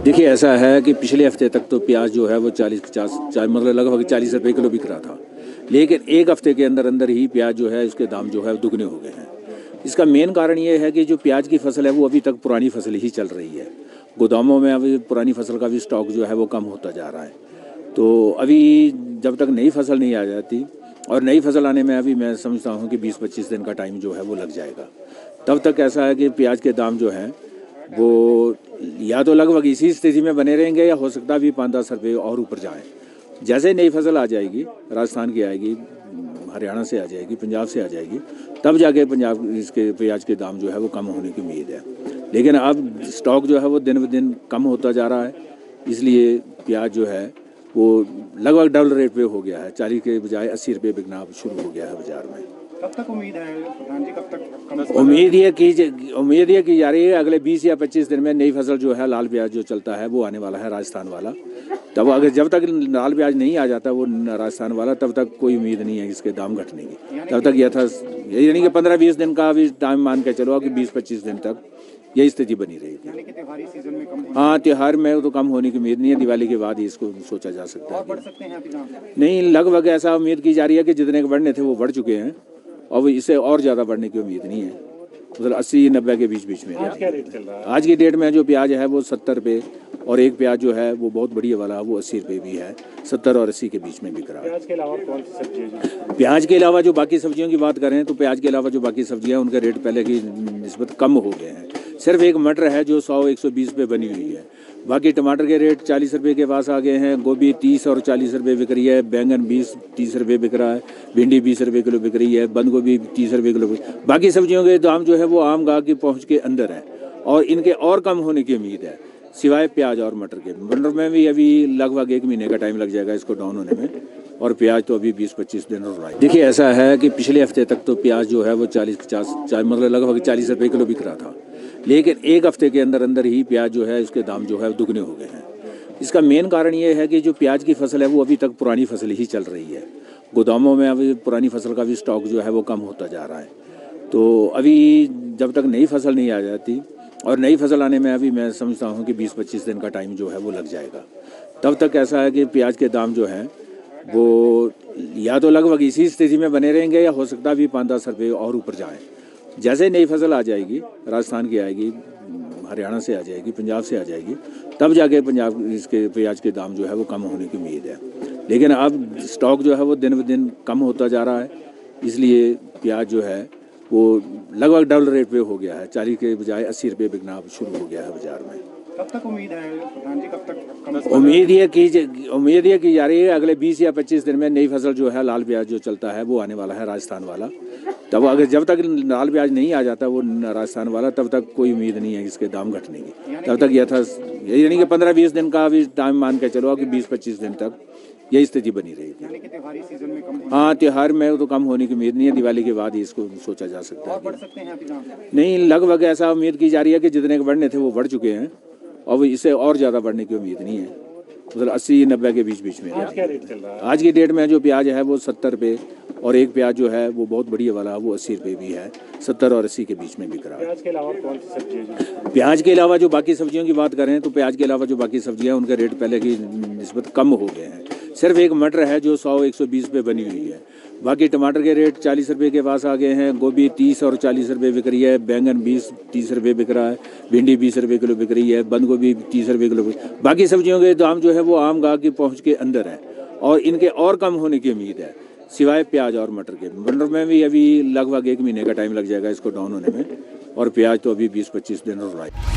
देखिए ऐसा है कि पिछले हफ्ते तक तो प्याज जो है वो 40-50 मतलब लगभग 40 रुपये किलो बिक रहा था, लेकिन एक हफ्ते के अंदर अंदर ही प्याज जो है उसके दाम जो है दुगने हो गए हैं। इसका मेन कारण ये है कि जो प्याज की फसल है वो अभी तक पुरानी फसल ही चल रही है। गोदामों में अभी पुरानी फसल का भी स्टॉक जो है वो कम होता जा रहा है। तो अभी जब तक नई फसल नहीं आ जाती, और नई फसल आने में अभी मैं समझता हूँ कि 20-25 दिन का टाइम जो है वो लग जाएगा। तब तक ऐसा है कि प्याज के दाम जो हैं वो या तो लगभग इसी स्थिति में बने रहेंगे, या हो सकता है भी 5-10 रुपये और ऊपर जाएं। जैसे नई फसल आ जाएगी, राजस्थान की आएगी, हरियाणा से आ जाएगी, पंजाब से आ जाएगी, तब जाके पंजाब इसके प्याज के दाम जो है वो कम होने की उम्मीद है। लेकिन अब स्टॉक जो है वो दिन ब दिन कम होता जा रहा है, इसलिए प्याज जो है वो लगभग डबल रेट पे हो गया है। 40 के बजाय 80 रुपये बिकना अब शुरू हो गया है बाजार में। कब तक उम्मीद है प्रधान जी, कब तक उम्मीद ये की जा रही है अगले 20 या 25 दिन में नई फसल जो है लाल प्याज जो चलता है वो आने वाला है, राजस्थान वाला। तब अगर जब तक लाल प्याज नहीं आ जाता वो राजस्थान वाला, तब तक कोई उम्मीद नहीं है इसके दाम घटने की। तब तक यानी कि 15-20 दिन का अभी टाइम मान के चलो कि 20-25 दिन तक यही स्थिति बनी रहेगी। त्योहारी सीजन में कम हाँ, त्योहार में तो कम होने की उम्मीद नहीं है, दिवाली के बाद ही इसको सोचा जा सकता है। बढ़ सकते हैं अभी दाम? नहीं, लगभग ऐसा उम्मीद की जा रही है कि जितने के बढ़ने थे वो बढ़ चुके हैं, और इससे और ज़्यादा बढ़ने की उम्मीद नहीं है। मतलब 80-90 के बीच में। आज क्या रेट चल रहा है? आज की डेट में जो प्याज है वो 70 रुपये, और एक प्याज जो है वो बहुत बढ़िया वाला वो 80 रुपये भी है। 70 और 80 के बीच में बिक रहा है। प्याज के अलावा कौन सी सब्जी है? प्याज के अलावा जो बाकी सब्जियों की बात करें तो प्याज के अलावा जो बाकी सब्जियां उनके रेट पहले की निस्बत कम हो गए हैं। सिर्फ एक मटर है जो 100-120 पे बनी हुई है। बाकी टमाटर के रेट 40 रुपये के पास आ गए हैं। गोभी 30 और 40 रुपये बिक रही है। बैंगन 20-30 रुपये बिक रहा है। भिंडी 20 रुपये किलो बिक रही है। बंद गोभी 30 रुपये किलो। बाकी सब्जियों के दाम जो है वो आम गाह की पहुँच के अंदर है, और इनके और कम होने की उम्मीद है, सिवाय प्याज और मटर के। मटर में भी अभी लगभग 1 महीने का टाइम लग जाएगा इसको डाउन होने में, और प्याज तो अभी 20-25 दिन और रहा है। देखिए ऐसा है कि पिछले हफ्ते तक तो प्याज जो है वो 40-50 मतलब लगभग 40 रुपये किलो बिक रहा था, लेकिन एक हफ्ते के अंदर अंदर ही प्याज जो है उसके दाम जो है दुगने हो गए हैं। इसका मेन कारण ये है कि जो प्याज की फसल है वो अभी तक पुरानी फसल ही चल रही है। गोदामों में अभी पुरानी फसल का भी स्टॉक जो है वो कम होता जा रहा है। तो अभी जब तक नई फसल नहीं आ जाती, और नई फसल आने में अभी मैं समझता हूँ कि 20-25 दिन का टाइम जो है वो लग जाएगा। तब तक ऐसा है कि प्याज के दाम जो हैं वो या तो लगभग इसी स्थिति में बने रहेंगे, या हो सकता है भी 5-10 रुपये और ऊपर जाएं। जैसे नई फसल आ जाएगी, राजस्थान की आएगी, हरियाणा से आ जाएगी, पंजाब से आ जाएगी, तब जाके पंजाब इसके प्याज के दाम जो है वो कम होने की उम्मीद है। लेकिन अब स्टॉक जो है वो दिन ब दिन कम होता जा रहा है, इसलिए प्याज जो है वो लगभग डबल रेट पे हो गया है। 40 के बजाय 80 रुपये बिकना अब शुरू हो गया है बाजार में। कब तक उम्मीद है प्रधान जी, कब तक उम्मीद ये की जा रही है अगले 20 या 25 दिन में नई फसल जो है लाल प्याज जो चलता है वो आने वाला है, राजस्थान वाला। तब अगर जब तक लाल प्याज नहीं आ जाता वो राजस्थान वाला, तब तक कोई उम्मीद नहीं है इसके दाम घटने की। तब तक यानी कि 15-20 दिन का अभी टाइम मान के चलो कि 20-25 दिन तक यही स्थिति बनी रहेगी। त्योहारी सीजन में कम हाँ, त्योहार में तो कम होने की उम्मीद नहीं है, दिवाली के बाद ही इसको सोचा जा सकता है। बढ़ सकते हैं अभी दाम? नहीं, लगभग ऐसा उम्मीद की जा रही है कि जितने के बढ़ने थे वो बढ़ चुके हैं, और इससे और ज़्यादा बढ़ने की उम्मीद नहीं है। मतलब 80-90 के बीच में। आज क्या रेट चल रहा है? आज की डेट में जो प्याज है वो 70 रुपये, और एक प्याज जो है वो बहुत बढ़िया वाला वो 80 रुपये भी है। 70 और 80 के बीच में बिक रहा है। प्याज के अलावा कौन सी सब्जी है? प्याज के अलावा जो बाकी सब्जियों की बात करें तो प्याज के अलावा जो बाकी सब्जियां उनके रेट पहले की निस्बत कम हो गए हैं। सिर्फ एक मटर है जो 100-120 पे बनी हुई है। बाकी टमाटर के रेट 40 रुपये के पास आ गए हैं। गोभी 30 और 40 रुपये बिक रही है। बैंगन 20-30 रुपये बिक रहा है। भिंडी 20 रुपये किलो बिक रही है। बंद गोभी 30 रुपये किलो। बाकी सब्जियों के दाम जो है वो आम गाह की पहुँच के अंदर है, और इनके और कम होने की उम्मीद है, सिवाय प्याज और मटर के। मटर में भी अभी लगभग 1 महीने का टाइम लग जाएगा इसको डाउन होने में, और प्याज तो अभी 20-25 दिन और रहा है।